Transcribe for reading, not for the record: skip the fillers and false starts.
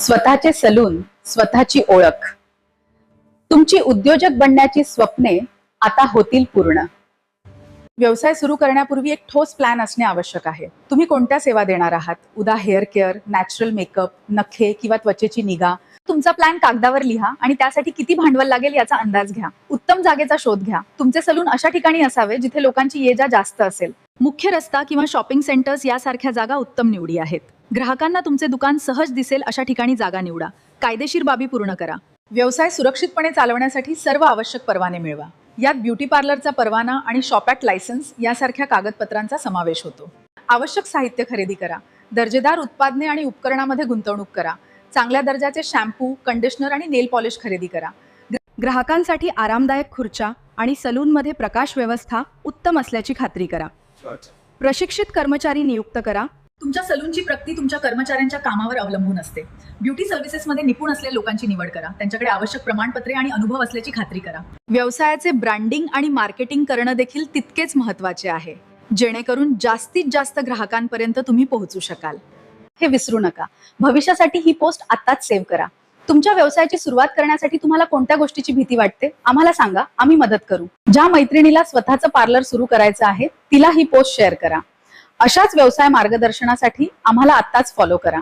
स्वतःचे सलून, स्वतःची ओळख. तुमची उद्योजक बनण्याची स्वप्ने आता होतील पूर्ण. व्यवसाय सुरू करण्यापूर्वी एक ठोस प्लॅन असणे आवश्यक आहे. तुम्ही कोणत्या सेवा देणार आहात? उदा हेअर केअर, नॅचरल मेकअप, नखे किंवा त्वचेची निगा. तुमचा प्लॅन कागदावर लिहा आणि त्यासाठी किती भांडवल लागेल याचा अंदाज घ्या. उत्तम जागेचा शोध घ्या. तुमचे सलून अशा ठिकाणी असावे जिथे लोकांची ये-जा जास्त असेल. मुख्य रस्ता किंवा शॉपिंग सेंटर्स यासारख्या जागा उत्तम निवडी आहेत. ग्राहकांना तुमचे दुकान सहज दिसेल अशा ठिकाणी जागा निवडा. कायदेशीर बाबी पूर्ण करा. व्यवसाय सुरक्षितपणे चालवण्यासाठी सर्व आवश्यक परवाने मिळवा. यात ब्युटी पार्लरचा परवाना आणि शॉप ॲक्ट लायसन्स यासारख्या कागदपत्रांचा समावेश होतो. आवश्यक साहित्य खरेदी करा. दर्जेदार उत्पादने आणि उपकरणामध्ये गुंतवणूक करा. चांगल्या दर्जाचे शॅम्पू, कंडिशनर आणि नेल पॉलिश खरेदी करा. ग्राहकांसाठी आरामदायक खुर्च्या आणि सलूनमध्ये प्रकाश व्यवस्था उत्तम असल्याची खात्री करा. प्रशिक्षित कर्मचारी नियुक्त करा. तुमच्या सलूनची प्रगती तुमच्या कर्मचाऱ्यांच्या कामावर अवलंबून असते. ब्युटी सर्व्हिसेसमध्ये निपुण असलेल्या लोकांची निवड करा. त्यांच्याकडे आवश्यक प्रमाणपत्रे आणि अनुभव असल्याची खात्री करा. व्यवसायाचे ब्रँडिंग आणि मार्केटिंग करणं देखील तितकेच महत्त्वाचे आहे, जेणेकरून जास्तीत जास्त ग्राहकांपर्यंत तुम्ही पोहोचू शकाल. हे विसरू नका. भविष्यासाठी ही पोस्ट आत्ताच सेव्ह करा. तुमच्या व्यवसायाची सुरुवात करण्यासाठी तुम्हाला कोणत्या गोष्टीची भीती वाटते? आम्हाला सांगा, आम्ही मदत करू. ज्या मैत्रिणीला स्वतःचं पार्लर सुरू करायचं आहे तिला ही पोस्ट शेअर करा. अशाच व्यवसाय मार्गदर्शनासाठी आम्हाला आत्ताच फॉलो करा.